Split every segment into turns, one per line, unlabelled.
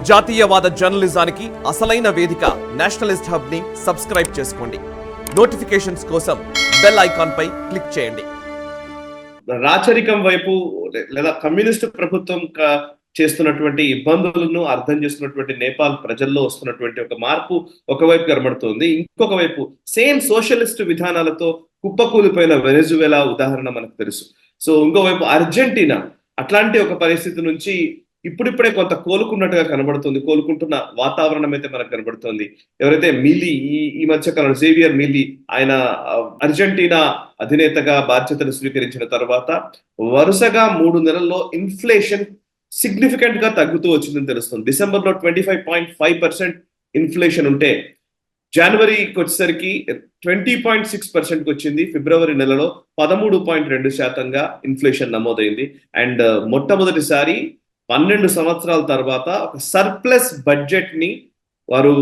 జాతీయవాద జర్నలిజానికి అసలైన వేదిక నేషనలిస్ట్ హబ్ ని సబ్స్క్రైబ్ చేసుకోండి. నోటిఫికేషన్స్ కోసం బెల్ ఐకాన్ పై క్లిక్ చేయండి.
రాచరికం వైపు లేదా కమ్యూనిస్టు ప్రభుత్వం చేస్తున్నటువంటి ఇబ్బందులను అర్థం చేస్తున్నటువంటి నేపాల్ ప్రజల్లో వస్తున్నటువంటి ఒక మార్పు ఒకవైపు కనబడుతోంది. ఇంకొక వైపు సేమ్ సోషలిస్ట్ విధానాలతో కుప్పకూలిపోయిన వెనెజువేలా ఉదాహరణ మనకు తెలుసు. సో ఇంకోవైపు అర్జెంటీనా అట్లాంటి ఒక పరిస్థితి నుంచి ఇప్పుడిప్పుడే కొంత కోలుకున్నట్టుగా కనబడుతుంది. కోలుకుంటున్న వాతావరణం అయితే మనకు కనబడుతుంది. ఎవరైతే మిలీ ఈ మధ్య కాలంలో జేవియర్ మిలీ ఆయన అర్జెంటీనా అధినేతగా బాధ్యతలు స్వీకరించిన తర్వాత వరుసగా 3 నెలల్లో ఇన్ఫ్లేషన్ సిగ్నిఫికెంట్ గా తగ్గుతూ వచ్చిందని తెలుస్తుంది. డిసెంబర్లో 25.5% ఇన్ఫ్లేషన్ ఉంటే జనవరికి వచ్చేసరికి 20.6% వచ్చింది. ఫిబ్రవరి నెలలో 13.2% ఇన్ఫ్లేషన్ నమోదైంది. అండ్ మొట్టమొదటిసారి 12 సంవత్సరాల తర్వాత ఒక సర్ప్లస్ బడ్జెట్ ని వారు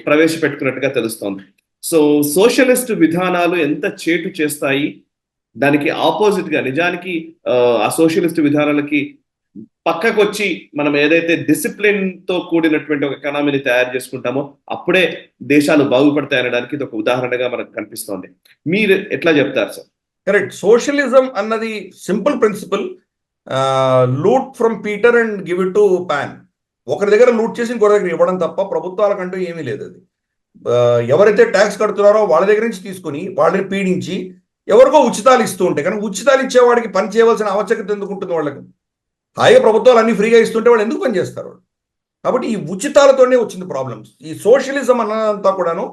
ప్రవేశపెట్టుకున్నట్టుగా తెలుస్తోంది. సో సోషలిస్ట్ విధానాలు ఎంత చేటు చేస్తాయి, దానికి ఆపోజిట్ గా నిజానికి ఆ సోషలిస్ట్ విధానాలకి పక్కకు వచ్చి మనం ఏదైతే డిసిప్లిన్ తో కూడినటువంటి ఒక ఎకానమీని తయారు చేసుకుంటామో అప్పుడే దేశాలు బాగుపడతాయి అనడానికి ఇది ఒక ఉదాహరణగా మనకు కనిపిస్తోంది. మీరు ఎట్లా చెప్తారు సార్?
కరెక్ట్. సోషలిజం అన్నది simple principal, loot from Peter and give it to pan. ఒకరి దగ్గర లూట్ చేసి ఇంకొకరి దగ్గర ఇవ్వడం తప్ప ప్రభుత్వాలకంటూ ఏమీ లేదు. అది ఎవరైతే ట్యాక్స్ కడుతున్నారో వాళ్ళ దగ్గర నుంచి తీసుకుని వాళ్ళని పీడించి ఎవరికో ఉచితాలు ఇస్తూ ఉంటాయి. కానీ ఉచితాలు ఇచ్చేవాడికి పని చేయవలసిన ఆవశ్యకత ఎందుకు ఉంటుంది? వాళ్ళకి హాయిగా ప్రభుత్వాలు అన్ని ఫ్రీగా ఇస్తుంటే వాళ్ళు ఎందుకు పని చేస్తారు? కాబట్టి ఈ ఉచితాలతోనే వచ్చింది ప్రాబ్లమ్స్. ఈ సోషలిజం అన్నదంతా కూడాను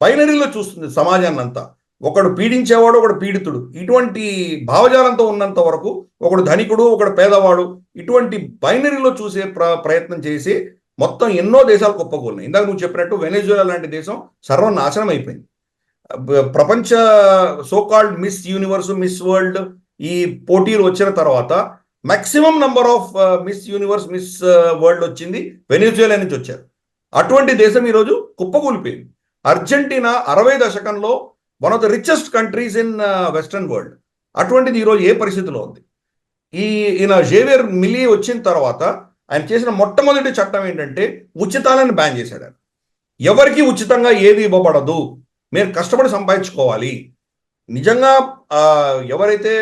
బైనరీలో చూస్తుంది సమాజాన్ని అంతా. ఒకడు పీడించేవాడు, ఒకడు పీడితుడు, ఇటువంటి భావజాలంతో ఉన్నంత వరకు ఒకడు ధనికుడు, ఒకడు పేదవాడు, ఇటువంటి బైనరీలో చూసే ప్రయత్నం చేసి మొత్తం ఎన్నో దేశాలు కుప్పకూలినాయి. ఇందాక నువ్వు చెప్పినట్టు వెనెజువేలా లాంటి దేశం సర్వనాశనం అయిపోయింది. ప్రపంచ so called miss universe, miss world ఈ పోటీలు వచ్చిన తర్వాత maximum number of miss universe, miss world వచ్చింది వెనెజువేలా నుంచి వచ్చారు. అటువంటి దేశం ఈరోజు కుప్పకూలిపోయింది. అర్జెంటీనా 60 దశకంలో one of the richest countries in western world. అటువంటిది ఈరోజు ఏ పరిస్థితిలో ఉంది? ఈయన జేవియర్ మిలీ వచ్చిన తర్వాత ఆయన చేసిన మొట్టమొదటి చట్టం ఏంటంటే ఉచితాలను బ్యాన్ చేశాడు. ఎవరికి ఉచితంగా ఏది ఇవ్వబడదు, మీరు కష్టపడి సంపాదించుకోవాలి. నిజంగా ఎవరైతే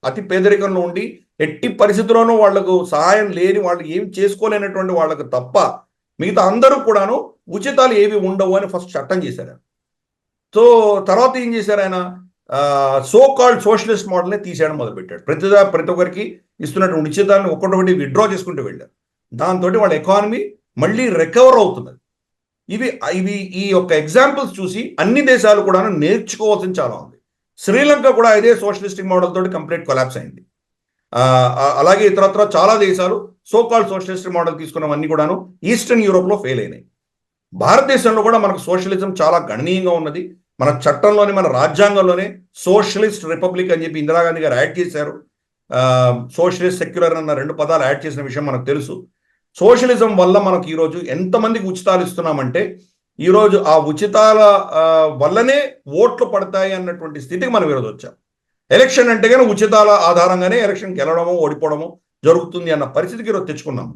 అతి పేదరికంలో ఉండి ఎట్టి పరిస్థితుల్లోనూ వాళ్లకు సహాయం లేని, వాళ్ళు ఏం చేసుకోలేనటువంటి వాళ్ళకు తప్ప మిగతా అందరూ కూడాను ఉచితాలు ఏవి ఉండవు అని ఫస్ట్ చట్టం చేశారు. సో తర్వాత ఏం చేశారు ఆయన? సో కాల్డ్ సోషలిస్ట్ మోడల్ని తీసేయడం మొదలుపెట్టాడు. ప్రతి ఒక్కరికి ఇస్తున్నటువంటి ఉచితాలను ఒక్కొక్కటి విత్డ్రా చేసుకుంటూ వెళ్ళారు. దాంతో వాళ్ళ ఎకానమీ మళ్ళీ రికవర్ అవుతున్నది. ఇవి ఈ యొక్క ఎగ్జాంపుల్స్ చూసి అన్ని దేశాలు కూడా నేర్చుకోవాల్సింది చాలా ఉంది. శ్రీలంక కూడా ఇదే సోషలిస్టిక్ మోడల్ తోటి కంప్లీట్ కొలాప్స్ అయింది. అలాగే ఇతరత్ర చాలా దేశాలు సో కాల్డ్ సోషలిస్టిక్ మోడల్ తీసుకున్నవన్నీ కూడాను ఈస్టర్న్ యూరోప్లో ఫెయిల్ అయినాయి. భారతదేశంలో కూడా మనకు సోషలిజం చాలా గణనీయంగా ఉన్నది. మన చట్టంలోని, మన రాజ్యాంగంలోనే సోషలిస్ట్ రిపబ్లిక్ అని చెప్పి ఇందిరాగాంధీ గారు యాడ్ చేశారు. సోషలిస్ట్, సెక్యులర్ అన్న 2 పదాలు యాడ్ చేసిన విషయం మనకు తెలుసు. సోషలిజం వల్ల మనకు ఈరోజు ఎంతమందికి ఉచితాలు ఇస్తున్నామంటే ఈరోజు ఆ ఉచితాల వల్లనే ఓట్లు పడతాయి అన్నటువంటి స్థితికి మనం ఈరోజు వచ్చాం. ఎలక్షన్ అంటే కానీ ఉచితాల ఆధారంగానే ఎలక్షన్ గెలవడము, ఓడిపోవడము జరుగుతుంది అన్న పరిస్థితికి ఈరోజు తెచ్చుకున్నాము.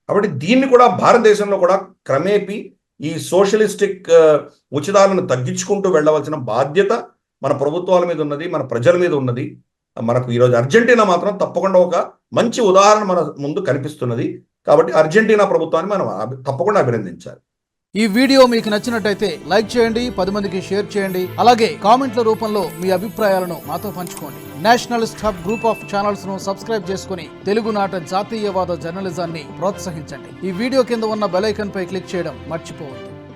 కాబట్టి దీన్ని కూడా భారతదేశంలో కూడా క్రమేపీ ఈ సోషలిస్టిక్ ఉచితాలను తగ్గించుకుంటూ వెళ్ళవలసిన బాధ్యత మన ప్రభుత్వాల మీద ఉన్నది, మన ప్రజల మీద ఉన్నది. మనకు ఈరోజు అర్జెంటీనా మాత్రం తప్పకుండా ఒక మంచి ఉదాహరణ మన ముందు కనిపిస్తున్నది. కాబట్టి అర్జెంటీనా ప్రభుత్వాన్ని మనం తప్పకుండా అభినందించాలి.
ఈ వీడియో మీకు నచ్చినట్టయితే లైక్ చేయండి, 10 మందికి షేర్ చేయండి. అలాగే కామెంట్ల రూపంలో మీ అభిప్రాయాలను మాతో పంచుకోండి. Nationalist hub group of channels ను సబ్స్క్రైబ్ చేసుకుని తెలుగునాట జాతీయవాద జర్నలిజాన్ని ప్రోత్సహించండి. ఈ వీడియో కింద ఉన్న బెల్ ఐకాన్ పై క్లిక్ చేయడం మర్చిపోవద్దు.